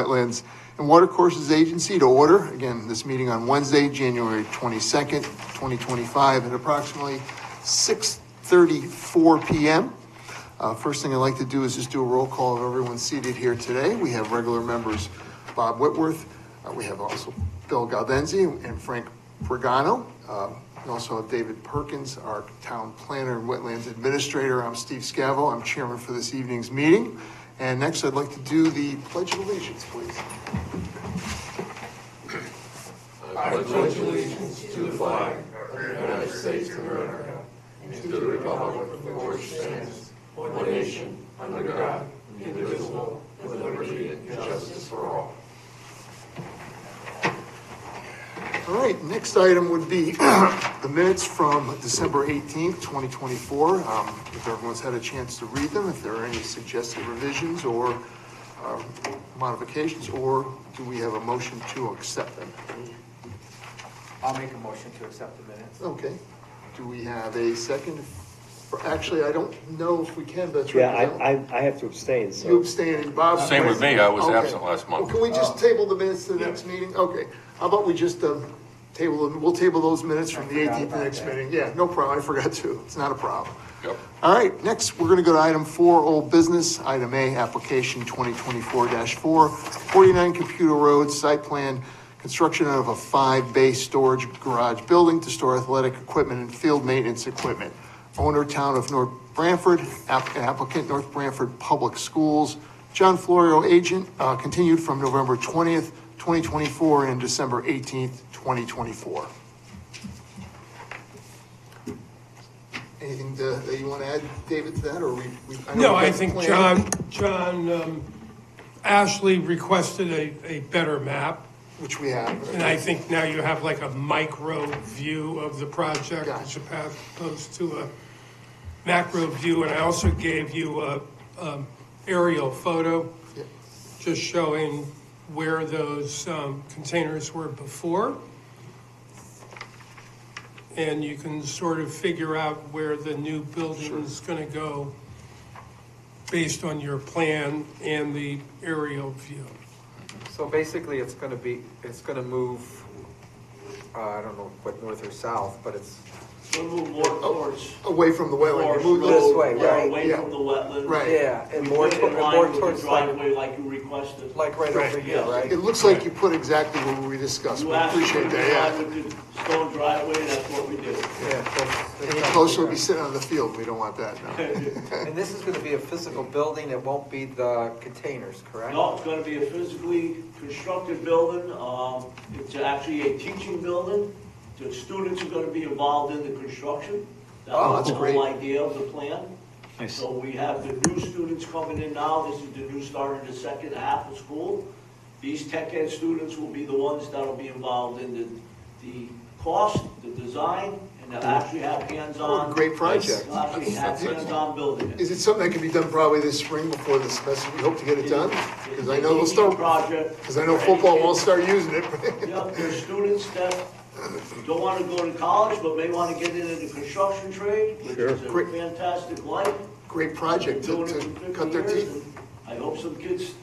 Wetlands and Watercourses Agency to order. Again, this meeting on Wednesday, January 22nd, 2025 at approximately 6:34 p.m. First thing I'd like to do is just do a roll call of everyone seated here today. We have regular members Bob Whitworth. We have also Bill Galdenzi and Frank Pregano. We also have David Perkins, our town planner and wetlands administrator. I'm Steve Scavo. I'm chairman for this evening's meeting. And next, I'd like to do the Pledge of Allegiance, please. I pledge allegiance to the flag of the United States of America and to the republic for which it stands, one nation, under God, indivisible, with liberty and justice for all. All right, next item would be the minutes from December 18th, 2024. If everyone's had a chance to read them, if there are any suggested revisions or modifications, or do we have a motion to accept them? I'll make a motion to accept the minutes. Okay. Do we have a second? Actually, I don't know if we can, but that's right. Yeah, I have to abstain, so. You abstain, and Bob? Same with me, I was absent last month. Well, can we just table the minutes to the next meeting? Okay. How about we just table them? We'll table those minutes from the 18th to the next meeting. Yeah, no problem. I forgot to. It's not a problem. Yep. All right, next we're going to go to item 4, old business. Item A, application 2024-4, 49 Computer Road, site plan, construction of a 5-bay storage garage building to store athletic equipment and field maintenance equipment. Owner, Town of North Branford, applicant, North Branford Public Schools. John Florio, agent, continued from November 20th, 2024 and December 18th, 2024. Anything that you want to add, David, to that, or I think John Ashley requested a better map, which we have, and I think now you have like a micro view of the project, Gotcha. as opposed to a macro view. And I also gave you a aerial photo, just showing where those containers were before. And you can sort of figure out where the new building is going to go based on your plan and the aerial view. So basically, it's going to move, I don't know what north or south, but it's We'll move more towards away from the wetland. towards You move this those, way, right? away Yeah. from the wetlands. Right. yeah, and We more put it in line more with the towards driveway like you requested. like right over here, Yeah. right? It looks like you put exactly what we discussed. You We asked appreciate to put it in that. line with the stone driveway, that's what we did. Yeah. that's Any not closer, we'll big. be sitting on the field. We don't want that. No. And this is going to be a physical building. It won't be the containers, correct? No, it's gonna be a physically constructed building. It's actually a teaching building. The students are gonna be involved in the construction. That Oh, was that's the great. whole idea of the plan. Nice. So we have the new students coming in now. This is the new start of the second half of school. These tech ed students will be the ones that'll be involved in the cost, the design, and they'll actually have hands-on. Oh, great project. They'll actually have hands-on building it. Is it something that can be done probably this spring before the semester? We hope to get it done? Because I know they'll start. Project. Because I know football won't start using it. Yeah, there's students that don't want to go to college, but may want to get into the construction trade, which is a Great. fantastic life. Great project to Doing it for 50 cut their years, teeth. and I hope some kids,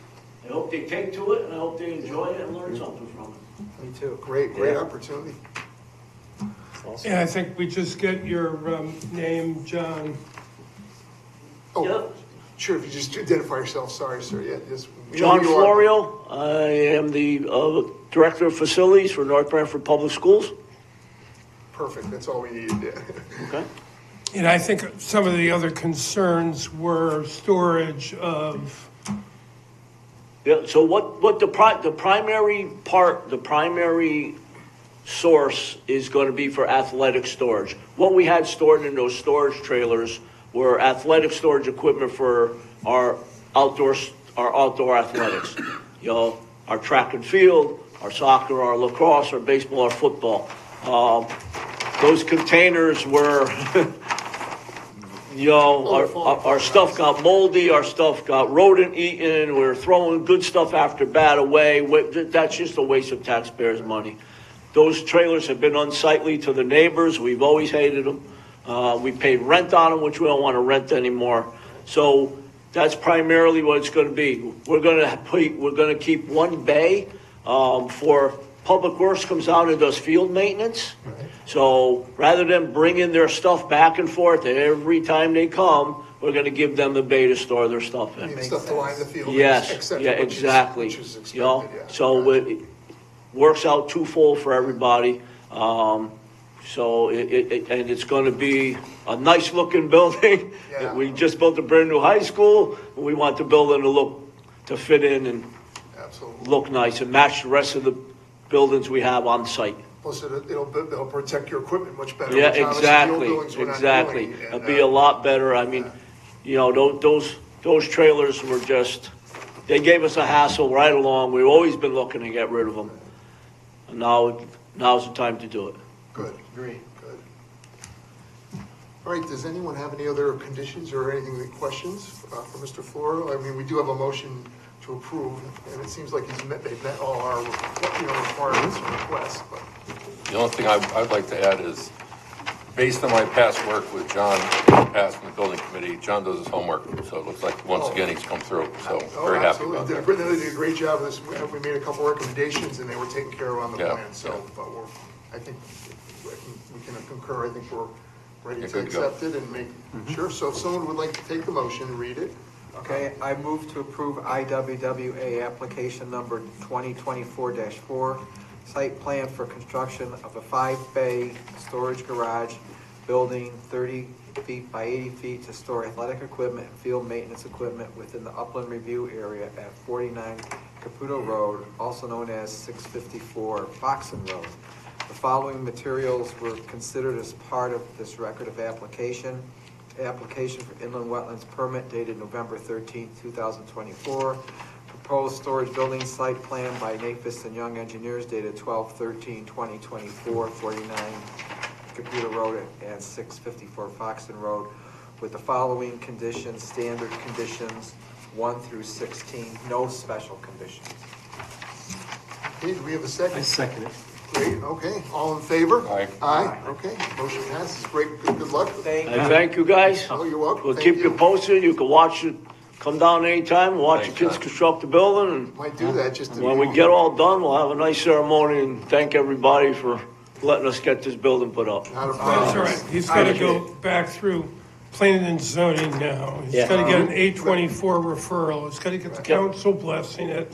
I hope they take to it, and I hope they enjoy it and learn something from it. Me too. Great Yeah. opportunity. Awesome. And I think we just get your name, John. Oh, Yep. sure. If you just identify yourself. Sorry, sir. Yeah, just. we know John who you are. Florio, I am the Director of Facilities for North Branford Public Schools. Perfect. That's all we needed. Yeah. Okay. And I think some of the other concerns were storage of, Yeah, so what the primary source is going to be for athletic storage. What we had stored in those storage trailers were athletic storage equipment for our outdoor athletics. You know, our track and field, our soccer, our lacrosse, our baseball, our football. Those containers were, our stuff got moldy, our stuff got rodent eaten, we're throwing good stuff after bad away. That's just a waste of taxpayers' money. Those trailers have been unsightly to the neighbors. We've always hated them. We paid rent on them, which we don't want to rent anymore. So That's primarily what it's gonna be. We're gonna keep one bay, for Public Works comes out and does field maintenance. So rather than bringing their stuff back and forth every time they come, we're gonna give them the bay to store their stuff in. Stuff to line the field. Yes, et cetera, yeah, which is- exactly. Which is You know, expected, yeah. so it works out twofold for everybody. So and it's gonna be a nice looking building. Yeah. We just built a brand new high school, and we want the building to fit in and Absolutely. look nice and match the rest of the buildings we have on site. Plus, it'll protect your equipment much better. Yeah, which obviously the old exactly, buildings were not exactly. doing, and, It'll be a lot better. I mean, you know, those trailers were just, they gave us a hassle right along. We've always been looking to get rid of them. And now's the time to do it. Good. Agree. Good. All right, does anyone have any other conditions or anything, questions for Mr. Floro? I mean, we do have a motion to approve, and it seems like they've met all our, requirements and requests, but. The only thing I'd like to add is, based on my past work with John, past from the building committee, John does his homework, so it looks like once again he's come through, so very happy about that. They did a great job of this. We made a couple recommendations, and they were taken care of on the Yeah, plan, so, yeah. but I think we can concur. I think we're ready Yeah, to good to go. accept it and make, sure. So if someone would like to take the motion and read it. Okay, I move to approve IWWA application number 2024-4, site plan for construction of a 5-bay storage garage building 30 feet by 80 feet to store athletic equipment and field maintenance equipment within the upland review area at 49 Caputo Road, also known as 654 Foxen Road. The following materials were considered as part of this record of application. Application for inland wetlands permit dated November 13, 2024. Proposed storage building site plan by Nafis and Young Engineers dated 12/13/2024, 49 Caputo Road and 654 Foxton Road, with the following conditions, standard conditions 1 through 16, no special conditions. Okay, do we have a second? I second it. Great, okay. All in favor? Aye. Aye, okay. Motion passes. Great, good luck. Thank I thank you guys. Oh, you're welcome. We'll Thank keep you posted. You can watch it, come down anytime, watch the Thanks, kids John. construct the building, Might do that just to. and when we get all done, we'll have a nice ceremony and thank everybody for letting us get this building put up. Not a That's problem. all right. He's got to go back through planning and zoning now. He's Yeah. got to get an 824 referral. He's got to get the council blessing it.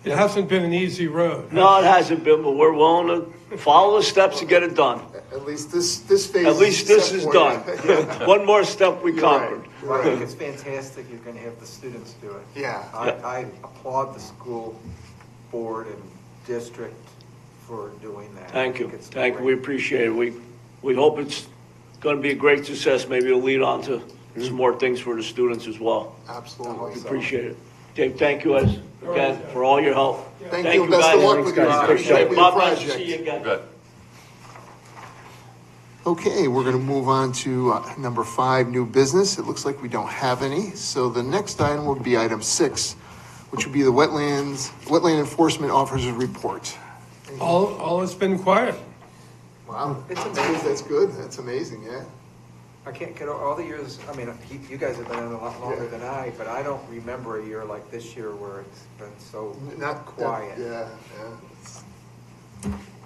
It hasn't been an easy road. No, it hasn't been, but we're willing to follow the steps to get it done. At least this phase. At least this is set done. for you. One more step we You're conquered. right. you. I think it's fantastic you're gonna have the students do it. Yeah. I applaud the school board and district for doing that. Thank I you, think it's thank you, we great. appreciate it. We hope it's gonna be a great success, maybe it'll lead on to some more things for the students as well. Absolutely. We appreciate it. Dave, thank you again for all your help. Thank you, and best of guys. luck with your Appreciate it. with your Bob, nice to see project. you again. Good. Okay, we're going to move on to number 5, new business. It looks like we don't have any. So the next item will be item 6, which would be the Wetland Enforcement Officer's Report. All has been quiet. Wow, It's that's amazing. good, that's good, that's amazing, yeah. I can't get all the years, I mean, you guys have been in a lot longer Yeah. than I, but I don't remember a year like this year where it's been so Not quiet. Yeah,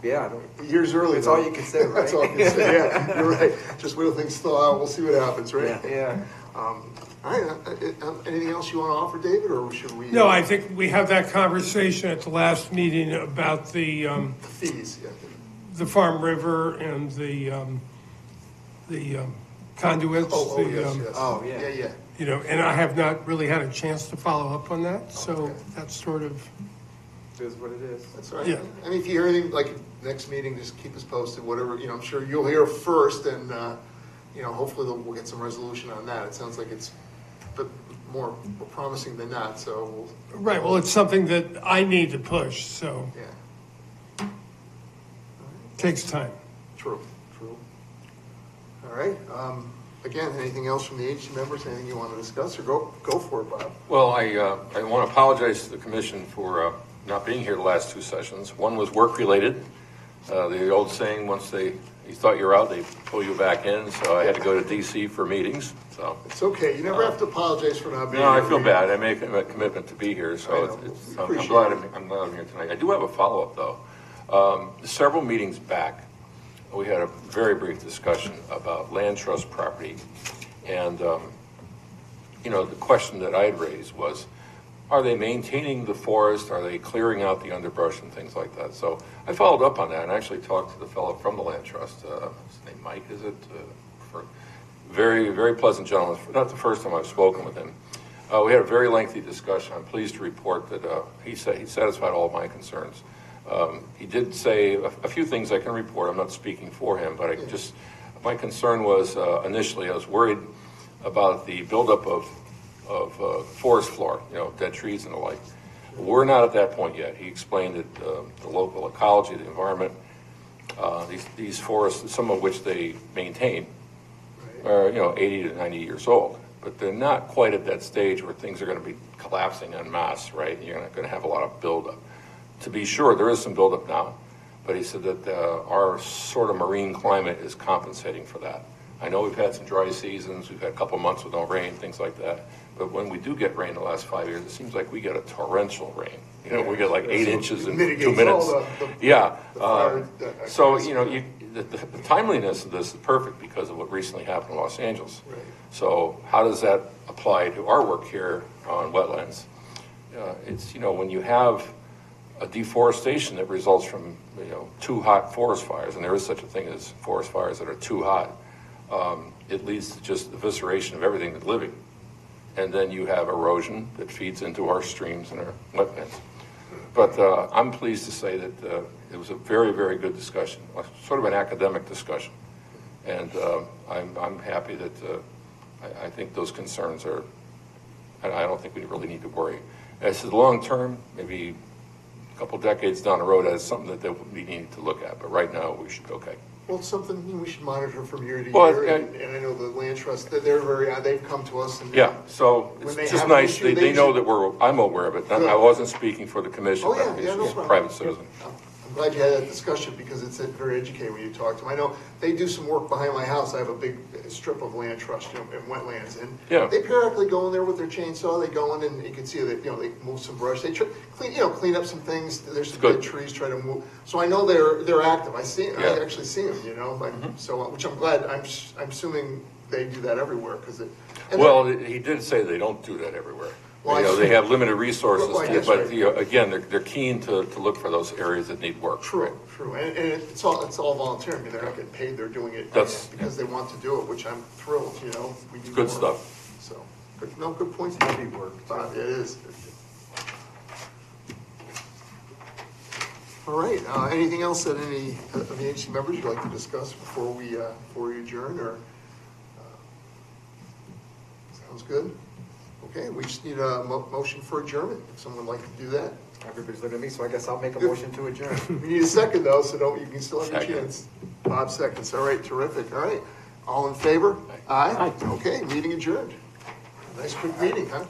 Yeah, I don't. Years early. That's though. all you can say, right? That's all I can say, yeah, you're right. Just wait till things thaw out, we'll see what happens, right? Yeah. All right, anything else you want to offer, David, or should we? No, I think we had that conversation at the last meeting about the Fees, yeah. Farm River and the conduits. Oh, the, yes, yes. Oh, yeah. Yeah. You know, and I have not really had a chance to follow up on that, so Okay. that's sort of, It is what it is. That's all right. Yeah. I mean, if you hear anything, like, next meeting, just keep us posted, whatever, I'm sure you'll hear first, and, hopefully we'll get some resolution on that. It sounds like it's a bit more promising than not, so right, well, it's something that I need to push, so yeah. takes time. True. All right, again, anything else from the agency members, anything you want to discuss, or go for it, Bob? Well, I want to apologize to the commission for not being here the last 2 sessions. One was work-related. The old saying, once they, you thought you were out, they pull you back in, so I had to go to DC for meetings, so. It's okay, you never have to apologize for not being No, here. I feel bad. I make a commitment to be here, I so know. I'm Appreciate glad it. I'm glad I'm here tonight. I do have a follow-up, though. Several meetings back, we had a very brief discussion about land trust property. And, you know, the question that I had raised was, are they maintaining the forest? Are they clearing out the underbrush and things like that? So I followed up on that and actually talked to the fellow from the land trust. His name Mike, is it? Very, very pleasant gentleman. Not the first time I've spoken with him. We had a very lengthy discussion. I'm pleased to report that he satisfied all of my concerns. He did say a few things I can report. I'm not speaking for him, but my concern was initially I was worried about the buildup of forest floor, you know, dead trees and the like. We're not at that point yet. He explained that the local ecology, the environment, these forests, some of which they maintain, are, you know, 80 to 90 years old, but they're not quite at that stage where things are going to be collapsing en masse, right? You're not going to have a lot of buildup. To be sure, there is some buildup now, but he said that our sort of marine climate is compensating for that. I know we've had some dry seasons, we've had a couple months with no rain, things like that, but when we do get rain the last 5 years, it seems like we get a torrential rain. You know, we get like 8 inches in 2 minutes. So, you know, the timeliness of this is perfect because of what recently happened in Los Angeles. Right. So how does that apply to our work here on wetlands? It's, you know, when you have a deforestation that results from, you know, too hot forest fires, and there is such a thing as forest fires that are too hot, it leads to just evisceration of everything that's living. And then you have erosion that feeds into our streams and our wetlands. But I'm pleased to say that it was a very, very good discussion, sort of an academic discussion. And I'm happy that I think those concerns are, I don't think we really need to worry. As to the long term, maybe a couple decades down the road, as something that we need to look at. But right now, we should be okay. Well, it's something we should monitor from year to Well, year, and I know the land trust, they've come to us and. Yeah, so When it's they just have an nice, issue, they know should- that I'm aware of it. Good. I wasn't speaking for the commission, Oh, but yeah, no it's a problem. private citizen. I'm glad you had that discussion because it's very educating when you talk to them. I know they do some work behind my house. I have a big strip of land trust, you know, and wetlands, and Yeah. they periodically go in there with their chainsaw. They go in and you can see that, you know, they move some brush. They clean up some things. There's some Good. dead trees, try to move. So I know they're active. I Yeah. actually see them, you know. So which I'm glad. I'm assuming they do that everywhere because Well, he did say they don't do that everywhere. Well, You know, I- they have limited resources, Well, I guess, but, right. you know, again, they're keen to look for those areas that need work. True, and it's all volunteer. I mean, they're not getting paid. They're doing it because they want to do it, which I'm thrilled. You know, we do Good more. stuff. So, good points. Heavy work. It is. All right. Anything else that any of the agency members would like to discuss before we adjourn? Or sounds good. Okay, we just need a motion for adjournment. If someone would like to do that. Everybody's looking at me, so I guess I'll make a motion to adjourn. We need a second though, so you can still have your Second. chance. Bob seconds. All right, terrific. All right. All in favor? Aye. Okay, meeting adjourned. Nice quick meeting, huh?